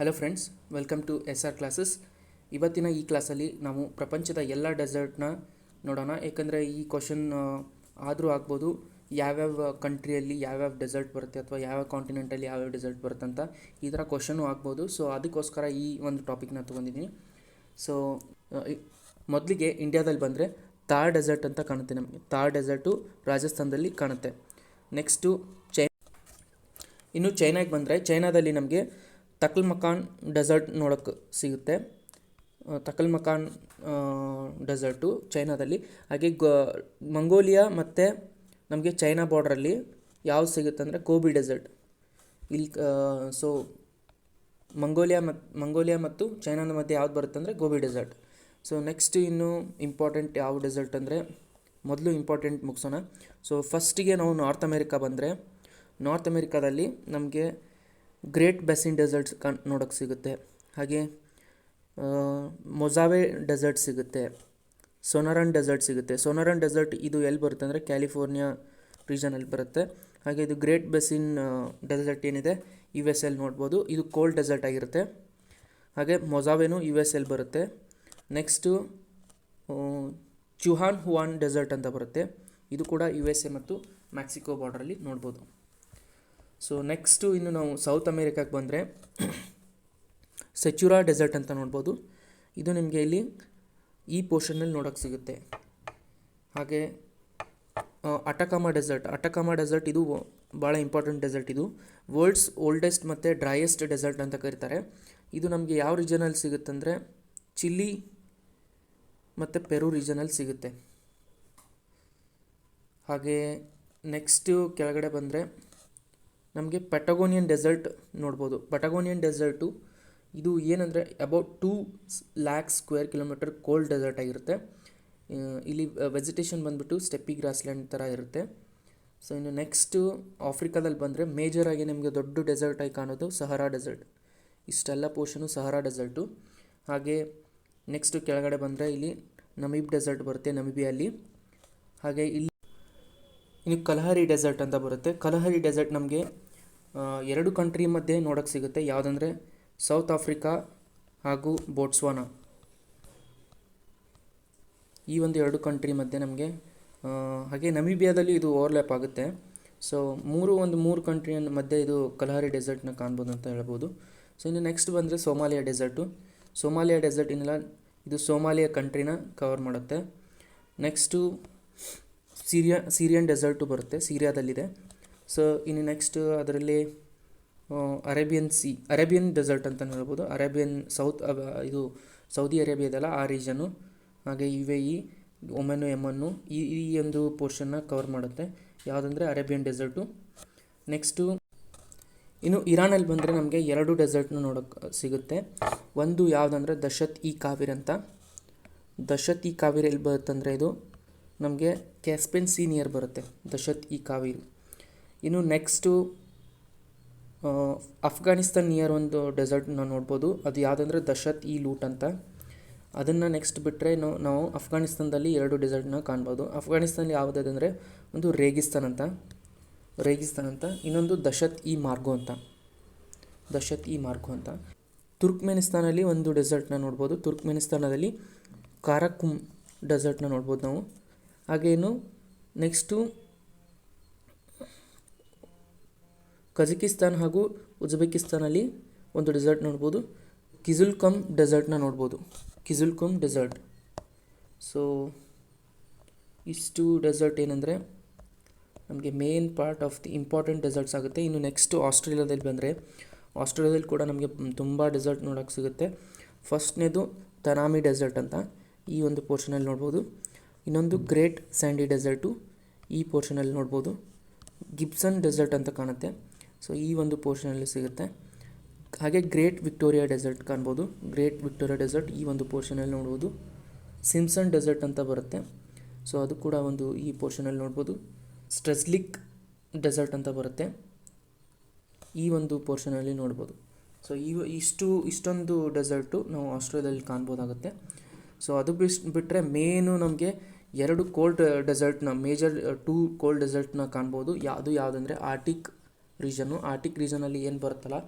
Hello friends, welcome to SR classes. ಇವತ್ತಿನ ಈ ಕ್ಲಾಸಲ್ಲಿ ನಾವು ಪ್ರಪಂಚದ ಎಲ್ಲ ಡೆಸರ್ಟ್ನ ನೋಡೋಣ. ಏಕೆಂದರೆ ಈ ಕ್ವಶನ್ ಆದರೂ ಆಗ್ಬೋದು, ಯಾವ್ಯಾವ ಕಂಟ್ರಿಯಲ್ಲಿ ಯಾವ್ಯಾವ ಡೆಸರ್ಟ್ ಬರುತ್ತೆ ಅಥವಾ ಯಾವ ಕಾಂಟಿನೆಂಟಲ್ಲಿ ಯಾವ್ಯಾವ ಡೆಸರ್ಟ್ ಬರುತ್ತೆ ಅಂತ ಈ ಥರ ಕ್ವಶನು ಆಗ್ಬೋದು. ಸೊ ಅದಕ್ಕೋಸ್ಕರ ಈ ಒಂದು ಟಾಪಿಕ್ನ ತೊಗೊಂಡಿದ್ದೀನಿ. ಸೊ ಮೊದಲಿಗೆ ಇಂಡಿಯಾದಲ್ಲಿ ಬಂದರೆ ಥಾರ್ ಡೆಸರ್ಟ್ ಅಂತ ಕಾಣುತ್ತೆ. ನಮಗೆ ಥಾರ್ ಡೆಸರ್ಟು ರಾಜಸ್ಥಾನದಲ್ಲಿ ಕಾಣುತ್ತೆ. ನೆಕ್ಸ್ಟು ಇನ್ನು ಚೈನಾಗೆ ಬಂದರೆ ಚೈನಾದಲ್ಲಿ ನಮಗೆ ತಕಲ್ಮಕಾನ್ ಡೆಸರ್ಟ್ ನೋಡೋಕ್ಕೆ ಸಿಗುತ್ತೆ. ತಕಲ್ಮಕಾನ್ ಡೆಸರ್ಟು ಚೈನಾದಲ್ಲಿ. ಹಾಗೆ ಮಂಗೋಲಿಯಾ ಮತ್ತು ನಮಗೆ ಚೈನಾ ಬಾರ್ಡ್ರಲ್ಲಿ ಯಾವ್ದು ಸಿಗುತ್ತೆ ಅಂದರೆ ಗೋಬಿ ಡೆಸರ್ಟ್ ಇಲ್ಲಿ. ಸೊ ಮಂಗೋಲಿಯಾ ಮತ್ತು ಚೈನಾದ ಮಧ್ಯೆ ಯಾವ್ದು ಬರುತ್ತೆ ಅಂದರೆ ಗೋಬಿ ಡೆಸರ್ಟ್. ಸೊ ನೆಕ್ಸ್ಟ್ ಇನ್ನು ಇಂಪಾರ್ಟೆಂಟ್ ಯಾವ ಡೆಸರ್ಟ್ ಅಂದರೆ, ಮೊದಲು ಇಂಪಾರ್ಟೆಂಟ್ ಮುಗಿಸೋಣ. ಸೊ ಫಸ್ಟಿಗೆ ನಾವು ನಾರ್ತ್ ಅಮೇರಿಕಾ ಬಂದರೆ, ನಾರ್ತ್ ಅಮೇರಿಕಾದಲ್ಲಿ ನಮಗೆ ಗ್ರೇಟ್ ಬೇಸಿನ್ ಡೆಸರ್ಟ್ಸ್ ನೋಡೋಕ್ಕೆ ಸಿಗುತ್ತೆ. ಹಾಗೆ ಮೊಜಾವೆ ಡೆಸರ್ಟ್ ಸಿಗುತ್ತೆ, ಸೊನರನ್ ಡೆಸರ್ಟ್ ಸಿಗುತ್ತೆ. ಸೊನರನ್ ಡೆಸರ್ಟ್ ಇದು ಎಲ್ಲಿ ಬರುತ್ತೆ ಅಂದರೆ ಕ್ಯಾಲಿಫೋರ್ನಿಯಾ ರೀಜನಲ್ಲಿ ಬರುತ್ತೆ. ಹಾಗೆ ಇದು ಗ್ರೇಟ್ ಬೇಸಿನ್ ಡೆಸರ್ಟ್ ಏನಿದೆ US ಅಲ್ಲಿ ನೋಡ್ಬೋದು, ಇದು ಕೋಲ್ಡ್ ಡೆಸರ್ಟ್ ಆಗಿರುತ್ತೆ. ಹಾಗೆ ಮೊಜಾವೆನೂ US ಅಲ್ಲಿ ಬರುತ್ತೆ. ನೆಕ್ಸ್ಟು ಚುಹಾನ್ ಹುವಾನ್ ಡೆಸರ್ಟ್ ಅಂತ ಬರುತ್ತೆ, ಇದು ಕೂಡ USA ಮತ್ತು ಮೆಕ್ಸಿಕೋ ಬಾರ್ಡ್ರಲ್ಲಿ ನೋಡ್ಬೋದು. ಸೊ ನೆಕ್ಸ್ಟು ಇನ್ನು ನಾವು ಸೌತ್ ಅಮೇರಿಕಾಗೆ ಬಂದರೆ ಸೆಚುರಾ ಡೆಸರ್ಟ್ ಅಂತ ನೋಡ್ಬೋದು, ಇದು ನಿಮಗೆ ಇಲ್ಲಿ ಈ ಪೋರ್ಷನ್ನಲ್ಲಿ ನೋಡೋಕ್ಕೆ ಸಿಗುತ್ತೆ. ಹಾಗೆ ಅಟಕಾಮಾ ಡೆಸರ್ಟ್ ಇದು ಭಾಳ ಇಂಪಾರ್ಟೆಂಟ್ ಡೆಸರ್ಟ್. ಇದು ವರ್ಲ್ಡ್ಸ್ ಓಲ್ಡೆಸ್ಟ್ ಮತ್ತು ಡ್ರೈಯೆಸ್ಟ್ ಡೆಸರ್ಟ್ ಅಂತ ಕರೀತಾರೆ. ಇದು ನಮಗೆ ಯಾವ ರೀಜನಲ್ಲಿ ಸಿಗುತ್ತೆ ಅಂದರೆ ಚಿಲ್ಲಿ ಮತ್ತು ಪೆರು ರೀಜನಲ್ಲಿ ಸಿಗುತ್ತೆ. ಹಾಗೆ ನೆಕ್ಸ್ಟು ಕೆಳಗಡೆ ಬಂದರೆ ನಮಗೆ ಪೆಟಗೋನಿಯನ್ ಡೆಸರ್ಟ್ ನೋಡ್ಬೋದು. ಪೆಟಗೋನಿಯನ್ ಡೆಸರ್ಟು ಇದು ಏನಂದರೆ about 2 lakh square kilometre cold desert ಆಗಿರುತ್ತೆ. ಇಲ್ಲಿ ವೆಜಿಟೇಷನ್ ಬಂದುಬಿಟ್ಟು ಸ್ಟೆಪ್ಪಿ ಗ್ರಾಸ್ಲ್ಯಾಂಡ್ ಥರ ಇರುತ್ತೆ. ಸೊ ಇನ್ನು ನೆಕ್ಸ್ಟು ಆಫ್ರಿಕಾದಲ್ಲಿ ಬಂದರೆ ಮೇಜರಾಗಿ ನಿಮಗೆ ದೊಡ್ಡ ಡೆಸರ್ಟ್ ಆಗಿ ಕಾಣೋದು ಸಹರಾ ಡೆಸರ್ಟ್. ಇಷ್ಟೆಲ್ಲ ಪೋರ್ಷನು ಸಹರಾ ಡೆಸರ್ಟು. ಹಾಗೆ ನೆಕ್ಸ್ಟು ಕೆಳಗಡೆ ಬಂದರೆ ಇಲ್ಲಿ ನಮೀಬ್ ಡೆಸರ್ಟ್ ಬರುತ್ತೆ, ನಮಿಬಿಯಲ್ಲಿ. ಹಾಗೆ ಇಲ್ಲಿ ಇನ್ನು ಕಲಹರಿ ಡೆಸರ್ಟ್ ಅಂತ ಬರುತ್ತೆ. ಕಲಹರಿ ಡೆಸರ್ಟ್ ನಮಗೆ 2 ಕಂಟ್ರಿ ಮಧ್ಯೆ ನೋಡೋಕ್ಕೆ ಸಿಗುತ್ತೆ, ಯಾವುದಂದರೆ ಸೌತ್ ಆಫ್ರಿಕಾ ಹಾಗೂ ಬೋಟ್ಸ್ವಾನಾ. ಈ ಒಂದು 2 ಕಂಟ್ರಿ ಮಧ್ಯೆ ನಮಗೆ. ಹಾಗೆ ನಮಿಬಿಯಾದಲ್ಲಿ ಇದು ಓವರ್ಲ್ಯಾಪ್ ಆಗುತ್ತೆ. ಸೊ ಮೂರು ಕಂಟ್ರಿಯ ಮಧ್ಯೆ ಇದು ಕಲಹರಿ ಡೆಸರ್ಟ್ನ ಕಾಣ್ಬೋದು ಅಂತ ಹೇಳ್ಬೋದು. ಸೊ ಇನ್ನು ನೆಕ್ಸ್ಟ್ ಬಂದರೆ ಸೋಮಾಲಿಯಾ ಡೆಸರ್ಟು. ಸೋಮಾಲಿಯಾ ಡೆಸರ್ಟ್ ಇನ್ನೆಲ್ಲ ಇದು ಸೋಮಾಲಿಯಾ ಕಂಟ್ರಿನ ಕವರ್ ಮಾಡುತ್ತೆ. ನೆಕ್ಸ್ಟು ಸಿರಿಯನ್ ಡೆಸರ್ಟು ಬರುತ್ತೆ, ಸಿರಿಯಾದಲ್ಲಿದೆ. ಸೊ ಇನ್ನು ನೆಕ್ಸ್ಟ್ ಅದರಲ್ಲಿ ಅರೇಬಿಯನ್ ಡೆಸರ್ಟ್ ಅಂತ ಹೇಳ್ಬೋದು. ಇದು ಸೌದಿ ಅರೇಬಿಯಾದಲ್ಲ, ಆ ರೀಜನು. ಹಾಗೆ UAE, ಒಮನ್ನು, ಯಮನ್ನು ಈ ಒಂದು ಪೋರ್ಷನ್ನ ಕವರ್ ಮಾಡುತ್ತೆ, ಯಾವುದಂದರೆ ಅರೇಬಿಯನ್ ಡೆಸರ್ಟು. ನೆಕ್ಸ್ಟು ಇನ್ನು ಇರಾನಲ್ಲಿ ಬಂದರೆ ನಮಗೆ 2 ಡೆಸರ್ಟ್ನ ನೋಡೋಕ್ಕೆ ಸಿಗುತ್ತೆ. ಒಂದು ಯಾವುದಂದರೆ ದಶತ್ ಇ ಕಾವಿರ್ ಅಂತ. ದಶತ್ ಇ ಕಾವಿರ್ ಎಲ್ಲಿ ಬರುತ್ತಂದರೆ ಇದು ನಮಗೆ ಕ್ಯಾಸ್ಪಿಯನ್ ಸಿ ನಿಯರ್ ಬರುತ್ತೆ, ದಶತ್ ಇ ಕಾವಿರ್. ಇನ್ನು ನೆಕ್ಸ್ಟು ಅಫ್ಘಾನಿಸ್ತಾನ್ ನಿಯರ್ ಒಂದು ಡೆಸರ್ಟ್ನ ನೋಡ್ಬೋದು, ಅದು ಯಾವುದಂದರೆ ದಶತ್ ಇ ಲೂಟ್ ಅಂತ. ಅದನ್ನು ನೆಕ್ಸ್ಟ್ ಬಿಟ್ಟರೆ ನಾವು ಅಫ್ಘಾನಿಸ್ತಾನದಲ್ಲಿ 2 ಡೆಸರ್ಟ್ನ ಕಾಣ್ಬೋದು. ಅಫ್ಘಾನಿಸ್ತಾನಲ್ಲಿ ಯಾವುದಂದರೆ ಒಂದು ರೇಗಿಸ್ತಾನ್ ಅಂತ, ಇನ್ನೊಂದು ದಶತ್ ಇ ಮಾರ್ಗೋ ಅಂತ. ತುರ್ಕ್ಮೆನಿಸ್ತಾನಲ್ಲಿ ಒಂದು ಡೆಸರ್ಟ್ನ ನೋಡ್ಬೋದು. ತುರ್ಕ್ಮೆನಿಸ್ತಾನದಲ್ಲಿ ಕಾರಾಕುಮ್ ಡೆಸರ್ಟ್ನ ನೋಡ್ಬೋದು ನಾವು. ಹಾಗೇನು ನೆಕ್ಸ್ಟು ಕಜಕಿಸ್ತಾನ್ ಹಾಗೂ ಉಜ್ಬೇಕಿಸ್ತಾನಲ್ಲಿ ಒಂದು ಡೆಸರ್ಟ್ ನೋಡ್ಬೋದು, ಕಿಜುಲ್ಕಮ್ ಡೆಸರ್ಟ್ನ ನೋಡ್ಬೋದು, ಕಿಜುಲ್ಕಮ್ ಡೆಸರ್ಟ್. ಸೊ ಇಷ್ಟು ಡೆಸರ್ಟ್ ಏನಂದರೆ ನಮಗೆ main part of the important deserts ಆಗುತ್ತೆ. ಇನ್ನು ನೆಕ್ಸ್ಟು ಆಸ್ಟ್ರೇಲಿಯಾದಲ್ಲಿ ಬಂದರೆ, ಆಸ್ಟ್ರೇಲಿಯಾದಲ್ಲಿ ಕೂಡ ನಮಗೆ ತುಂಬ ಡೆಸರ್ಟ್ ನೋಡೋಕ್ಕೆ ಸಿಗುತ್ತೆ. ಫಸ್ಟ್ನೇದು ತನಾಮಿ ಡೆಸರ್ಟ್ ಅಂತ, ಈ ಒಂದು ಪೋರ್ಷನಲ್ಲಿ ನೋಡ್ಬೋದು. ಇನ್ನೊಂದು ಗ್ರೇಟ್ ಸ್ಯಾಂಡಿ ಡೆಸರ್ಟು, ಈ ಪೋರ್ಷನಲ್ಲಿ ನೋಡ್ಬೋದು. ಗಿಬ್ಸನ್ ಡೆಸರ್ಟ್ ಅಂತ ಕಾಣುತ್ತೆ, ಸೊ ಈ ಒಂದು ಪೋರ್ಷನಲ್ಲಿ ಸಿಗುತ್ತೆ. ಹಾಗೆ ಗ್ರೇಟ್ ವಿಕ್ಟೋರಿಯಾ ಡೆಸರ್ಟ್ ಕಾಣ್ಬೋದು, ಗ್ರೇಟ್ ವಿಕ್ಟೋರಿಯಾ ಡೆಸರ್ಟ್ ಈ ಒಂದು ಪೋರ್ಷನಲ್ಲಿ ನೋಡ್ಬೋದು. ಸಿಮ್ಸನ್ ಡೆಸರ್ಟ್ ಅಂತ ಬರುತ್ತೆ, ಸೊ ಅದು ಕೂಡ ಒಂದು ಈ ಪೋರ್ಷನಲ್ಲಿ ನೋಡ್ಬೋದು. ಸ್ಟ್ರೆಸ್ಲಿಕ್ ಡೆಸರ್ಟ್ ಅಂತ ಬರುತ್ತೆ, ಈ ಒಂದು ಪೋರ್ಷನಲ್ಲಿ ನೋಡ್ಬೋದು. ಸೊ ಇಷ್ಟೊಂದು ಡೆಸರ್ಟು ನಾವು ಆಸ್ಟ್ರೇಲಿಯಾದಲ್ಲಿ ಕಾಣ್ಬೋದಾಗುತ್ತೆ. ಸೊ ಅದು ಬಿಟ್ಟರೆ ಮೇನು ನಮಗೆ 2 ಕೋಲ್ಡ್ ಡೆಸರ್ಟ್ನ ಮೇಜರ್ 2 ಕೋಲ್ಡ್ ಡೆಸರ್ಟ್ನ ಕಾಣ್ಬೋದು. ಅದು ಯಾವುದಂದರೆ ಆರ್ಟಿಕ್ ರೀಜನ್ನು. ಆರ್ಟಿಕ್ ರೀಜನಲ್ಲಿ ಏನು ಬರುತ್ತಲ್ಲ,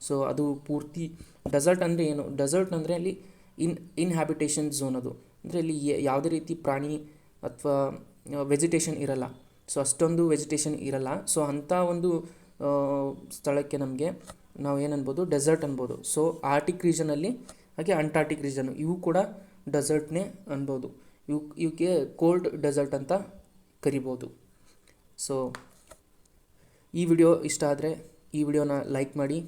ಸೊ ಅದು ಪೂರ್ತಿ ಡೆಸರ್ಟ್ ಅಂದರೆ ಏನು, ಡೆಸರ್ಟ್ ಅಂದರೆ ಅಲ್ಲಿ ಇನ್ಹ್ಯಾಬಿಟೇಷನ್ ಝೋನ್, ಅದು ಅಂದರೆ ಅಲ್ಲಿ ಯಾವುದೇ ರೀತಿ ಪ್ರಾಣಿ ಅಥವಾ ವೆಜಿಟೇಷನ್ ಇರಲ್ಲ. ಸೊ ಅಷ್ಟೊಂದು ವೆಜಿಟೇಷನ್ ಇರಲ್ಲ. ಸೊ ಅಂಥ ಒಂದು ಸ್ಥಳಕ್ಕೆ ನಮಗೆ ನಾವು ಏನು ಅನ್ಬೋದು, ಡೆಸರ್ಟ್ ಅನ್ಬೋದು. ಸೊ ಆರ್ಟಿಕ್ ರೀಜನಲ್ಲಿ ಹಾಗೆ ಅಂಟಾರ್ಟಿಕ್ ರೀಜನು ಇವು ಕೂಡ ಡೆಸರ್ಟ್ನೇ ಅನ್ಬೋದು. ಇವಕ್ಕೆ ಕೋಲ್ಡ್ ಡೆಸರ್ಟ್ ಅಂತ ಕರಿಬೋದು. ಸೊ ಈ ವಿಡಿಯೋ ಇಷ್ಟ ಆದರೆ ಈ ವಿಡಿಯೋನ ಲೈಕ್ ಮಾಡಿ,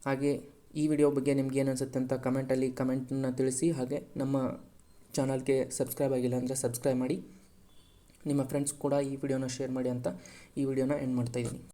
ಹಾಗೆ ಈ ವಿಡಿಯೋ ಬಗ್ಗೆ ನಿಮ್ಗೆ ಏನು ಅನಿಸುತ್ತೆ ಅಂತ ಕಮೆಂಟನ್ನು ತಿಳಿಸಿ. ಹಾಗೆ ನಮ್ಮ ಚಾನಲ್ಗೆ ಸಬ್ಸ್ಕ್ರೈಬ್ ಆಗಿಲ್ಲ ಅಂದರೆ ಸಬ್ಸ್ಕ್ರೈಬ್ ಮಾಡಿ, ನಿಮ್ಮ ಫ್ರೆಂಡ್ಸ್ ಕೂಡ ಈ ವಿಡಿಯೋನ ಶೇರ್ ಮಾಡಿ ಅಂತ ಈ ವಿಡಿಯೋನ ಎಂಡ್ ಮಾಡ್ತಾಯಿದ್ದೀನಿ.